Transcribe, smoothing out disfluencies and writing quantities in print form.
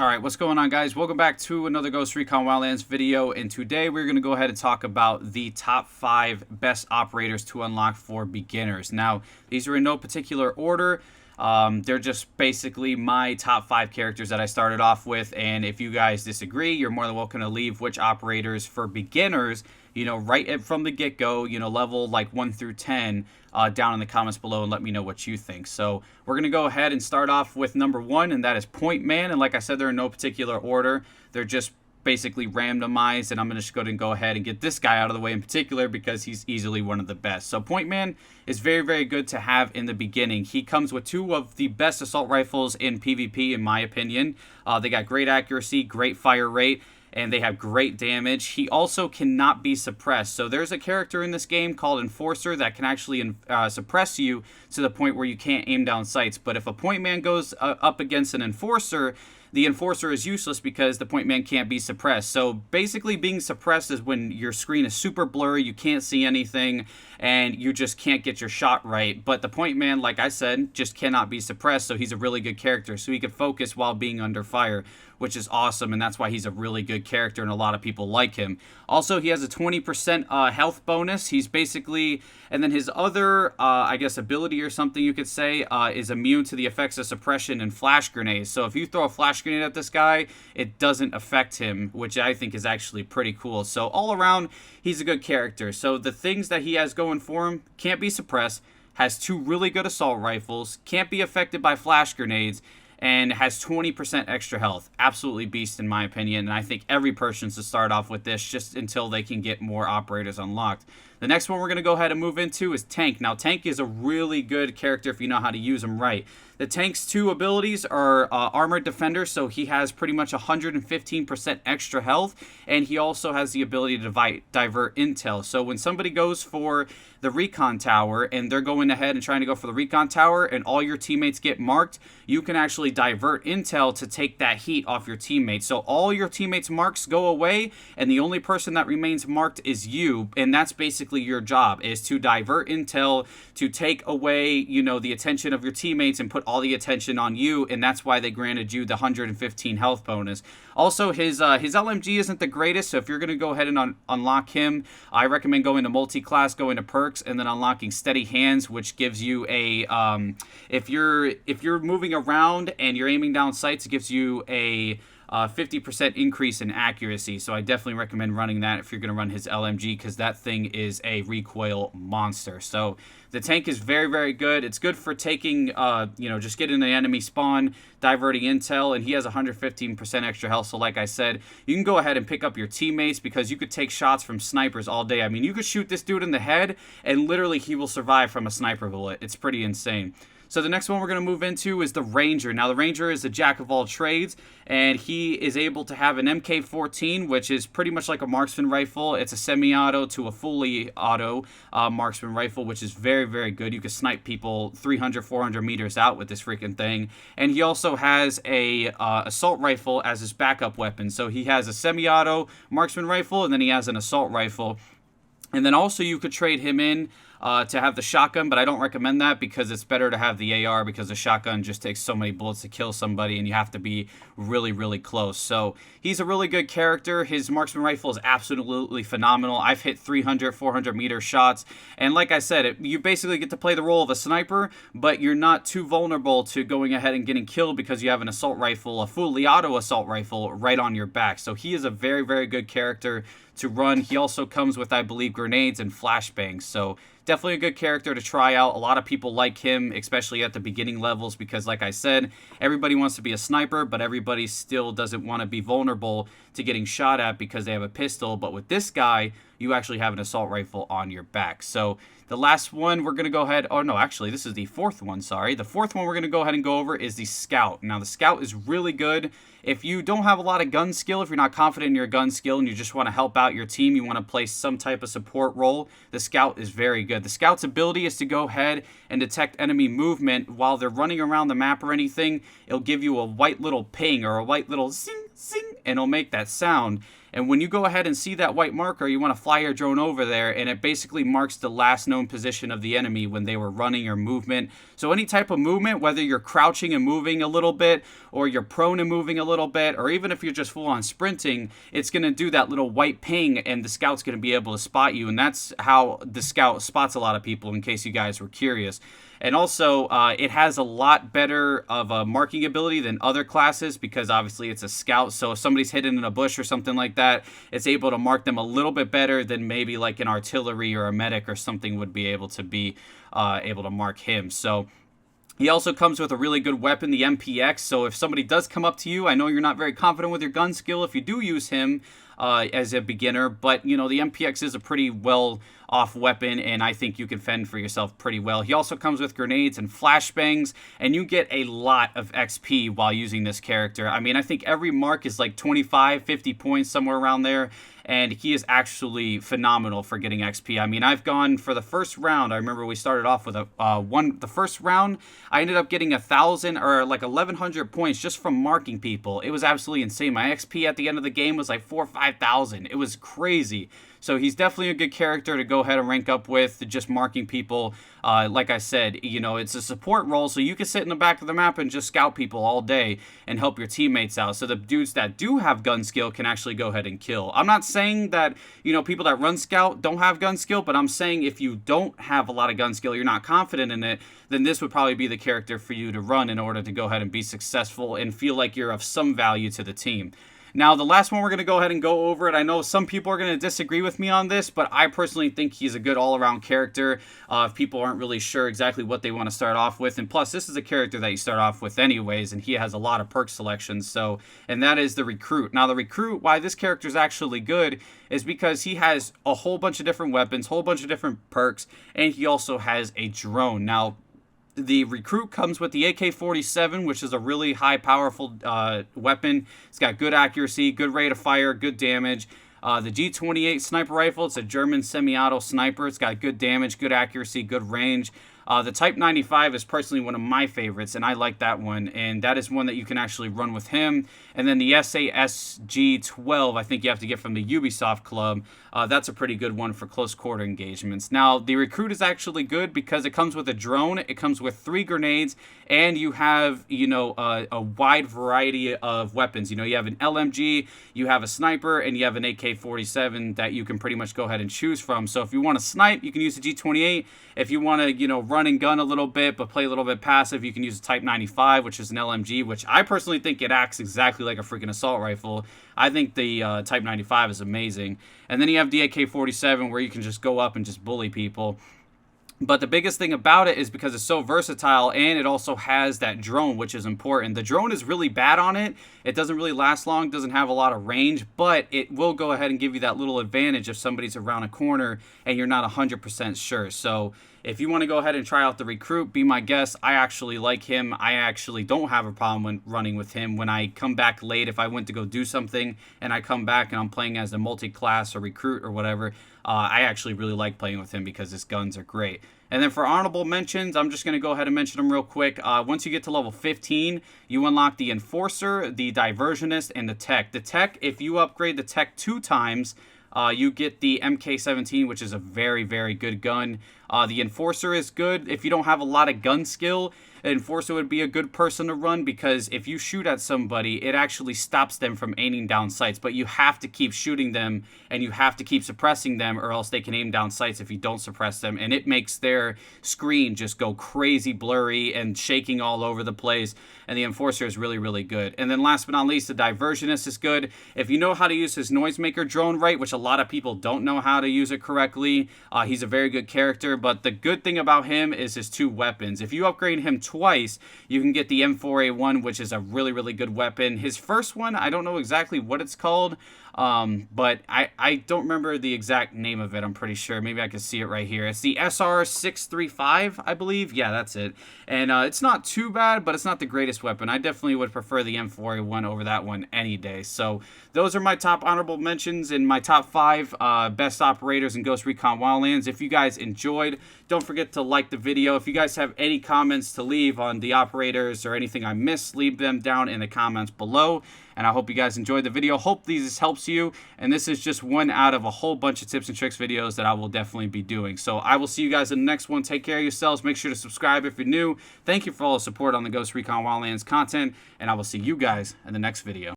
Alright, what's going on, guys? Welcome back to another Recon Wildlands video, and today we're going to go ahead and talk about the top 5 best operators to unlock for beginners. Now, these are in no particular order. They're just basically my top 5 characters that I started off with, and if you guys disagree, you're more than welcome to leave which operators for beginners, right from the get-go, level like 1 through 10, down in the comments below and let me know what you think. So we're going to go ahead and start off with number 1, and that is Pointman. And like I said, they're in no particular order. They're just basically randomized, and I'm going to go ahead and get this guy out of the way in particular because he's easily one of the best. So Pointman is very, very good to have in the beginning. He comes with 2 of the best assault rifles in PvP, in my opinion. They got great accuracy, great fire rate, and they have great damage. He also cannot be suppressed. So there's a character in this game called Enforcer that can actually suppress you to the point where you can't aim down sights. But if a Pointman goes up against an Enforcer, the Enforcer is useless because the Pointman can't be suppressed. So basically being suppressed is when your screen is super blurry, you can't see anything, and you just can't get your shot right. But the Pointman, like I said, just cannot be suppressed, so he's a really good character. So he can focus while being under fire, which is awesome, and that's why he's a really good character, and a lot of people like him. Also, he has a 20% health bonus. He's basically, and then his other, I guess, ability or something you could say, is immune to the effects of suppression and flash grenades. So if you throw a flash grenade at this guy, it doesn't affect him, which I think is actually pretty cool. So all around, he's a good character. So the things that he has going for him: can't be suppressed, has 2 really good assault rifles, can't be affected by flash grenades, and has 20% extra health. Absolutely beast in my opinion, and I think every person should start off with this just until they can get more operators unlocked. The next one we're going to go ahead and move into is Tank. Now, Tank is a really good character if you know how to use him right. The Tank's 2 abilities are Armored Defender, so he has pretty much 115% extra health, and he also has the ability to divert intel. So when somebody goes for the Recon Tower, and they're going ahead and trying to go for the Recon Tower, and all your teammates get marked, you can actually divert intel to take that heat off your teammates. So all your teammates' marks go away, and the only person that remains marked is you, and that's basically your job, is to divert intel, to take away, the attention of your teammates and put all the attention on you, and that's why they granted you the 115 health bonus. Also, his LMG isn't the greatest, so if you're going to go ahead and unlock him, I recommend going to multi-class, going to perks, and then unlocking Steady Hands, which gives you a, if you're moving around and you're aiming down sights, it gives you a 50% increase in accuracy. So I definitely recommend running that if you're going to run his LMG, because that thing is a recoil monster. So the Tank is very, very good. It's good for taking, just getting the enemy spawn, diverting intel, and he has 115% extra health. So like I said, you can go ahead and pick up your teammates because you could take shots from snipers all day. I mean, you could shoot this dude in the head and literally he will survive from a sniper bullet. It's pretty insane. So the next one we're going to move into is the Ranger. Now, the Ranger is a jack of all trades, and he is able to have an MK14, which is pretty much like a marksman rifle. It's a semi-auto to a fully auto marksman rifle, which is very, very good. You can snipe people 300, 400 meters out with this freaking thing. And he also has a assault rifle as his backup weapon. So he has a semi-auto marksman rifle, and then he has an assault rifle. And then also you could trade him in to have the shotgun, but I don't recommend that because it's better to have the AR, because the shotgun just takes so many bullets to kill somebody and you have to be really, really close. So he's a really good character. His marksman rifle is absolutely phenomenal. I've hit 300, 400 meter shots, and like I said, you basically get to play the role of a sniper, but you're not too vulnerable to going ahead and getting killed because you have an assault rifle, a fully auto assault rifle, right on your back. So he is a very, very good character to run. He also comes with, I believe, grenades and flashbangs, so definitely a good character to try out. A lot of people like him, especially at the beginning levels, because like I said, everybody wants to be a sniper, but everybody still doesn't want to be vulnerable to getting shot at because they have a pistol. But with this guy, you actually have an assault rifle on your back. So the last one we're going to go ahead, oh no, actually this is the 4th one, sorry. The 4th one we're going to go ahead and go over is the Scout. Now the Scout is really good if you don't have a lot of gun skill, if you're not confident in your gun skill and you just want to help out your team, you want to play some type of support role, the Scout is very good. The Scout's ability is to go ahead and detect enemy movement while they're running around the map or anything. It'll give you a white little ping or a white little zing, zing, and it'll make that sound. And when you go ahead and see that white marker, you want to fly your drone over there, and it basically marks the last known position of the enemy when they were running or movement. So any type of movement, whether you're crouching and moving a little bit, or you're prone and moving a little bit, or even if you're just full on sprinting, it's going to do that little white ping, and the scout's going to be able to spot you. And that's how the scout spots a lot of people, in case you guys were curious. And also, it has a lot better of a marking ability than other classes, because obviously it's a scout. So if somebody's hidden in a bush or something like that, it's able to mark them a little bit better than maybe like an artillery or a medic or something would be able to mark him. So he also comes with a really good weapon, the MPX. So if somebody does come up to you, I know you're not very confident with your gun skill if you do use him as a beginner, but you know, the MPX is a pretty well off weapon, and I think you can fend for yourself pretty well. He also comes with grenades and flashbangs, and you get a lot of XP while using this character. I mean, I think every mark is like 25, 50 points, somewhere around there, and he is actually phenomenal for getting XP. I mean, I've gone for the first round. I remember we started off with the first round, I ended up getting 1,000 or like 1,100 points just from marking people. It was absolutely insane. My XP at the end of the game was like 4,000 or 5,000. It was crazy. So he's definitely a good character to go ahead and rank up with, just marking people. Like I said, you know, it's a support role, so you can sit in the back of the map and just scout people all day and help your teammates out. So the dudes that do have gun skill can actually go ahead and kill. I'm not saying that, you know, people that run scout don't have gun skill, but I'm saying if you don't have a lot of gun skill, you're not confident in it, then this would probably be the character for you to run in order to go ahead and be successful and feel like you're of some value to the team. Now, the last one, we're going to go ahead and go over it. I know some people are going to disagree with me on this, but I personally think he's a good all-around character if people aren't really sure exactly what they want to start off with. And plus, this is a character that you start off with anyways, and he has a lot of perk selections. So, and that is the Recruit. Now, the Recruit, why this character is actually good is because he has a whole bunch of different weapons, whole bunch of different perks, and he also has a drone. Now, the Recruit comes with the AK-47, which is a really high, powerful weapon. It's got good accuracy, good rate of fire, good damage. The G28 sniper rifle, it's a German semi-auto sniper. It's got good damage, good accuracy, good range. The Type 95 is personally one of my favorites, and I like that one, and that is one that you can actually run with him. And then the SASG-12, I think you have to get from the Ubisoft Club. That's a pretty good one for close quarter engagements. Now, the Recruit is actually good because it comes with a drone, it comes with 3 grenades, and you have, you know, a wide variety of weapons. You know, you have an LMG, you have a sniper, and you have an AK-47 that you can pretty much go ahead and choose from. So if you want to snipe, you can use the G28. If you want to, you know, run and gun a little bit, but play a little bit passive, you can use the Type 95, which is an LMG, which I personally think it acts exactly like a freaking assault rifle. I think the Type 95 is amazing. And then you have the AK-47, where you can just go up and just bully people. But the biggest thing about it is because it's so versatile, and it also has that drone, which is important. The drone is really bad on it. It doesn't really last long, doesn't have a lot of range, but it will go ahead and give you that little advantage if somebody's around a corner and you're not 100% sure. So if you want to go ahead and try out the Recruit, be my guest. I actually like him. I actually don't have a problem when running with him. When I come back late, if I went to go do something and I come back and I'm playing as a multi-class or Recruit or whatever, I actually really like playing with him because his guns are great. And then for honorable mentions, I'm just going to go ahead and mention them real quick. Once you get to level 15, you unlock the Enforcer, the Diversionist, and the Tech. The Tech, if you upgrade the Tech 2 times, you get the MK17, which is a very, very good gun. The Enforcer is good. If you don't have a lot of gun skill, Enforcer would be a good person to run, because if you shoot at somebody, it actually stops them from aiming down sights. But you have to keep shooting them, and you have to keep suppressing them, or else they can aim down sights if you don't suppress them. And it makes their screen just go crazy blurry and shaking all over the place. And the Enforcer is really, really good. And then last but not least, the Diversionist is good. If you know how to use his Noisemaker drone right, which a lot of people don't know how to use it correctly, he's a very good character. But the good thing about him is his 2 weapons. If you upgrade him twice, you can get the M4A1, which is a really, really good weapon. His first one, I don't know exactly what it's called, but I don't remember the exact name of it. I'm pretty sure. Maybe I can see it right here. It's the SR635, I believe. Yeah, that's it. And it's not too bad, but it's not the greatest weapon. I definitely would prefer the M4A1 over that one any day. So those are my top honorable mentions and my top 5 best operators in Ghost Recon Wildlands. If you guys enjoyed enjoyed. Don't forget to like the video. If you guys have any comments to leave on the operators or anything I missed, leave them down in the comments below. And I hope you guys enjoyed the video. Hope this helps you. And this is just one out of a whole bunch of tips and tricks videos that I will definitely be doing. So I will see you guys in the next one. Take care of yourselves. Make sure to subscribe if you're new. Thank you for all the support on the Recon Wildlands content. And I will see you guys in the next video.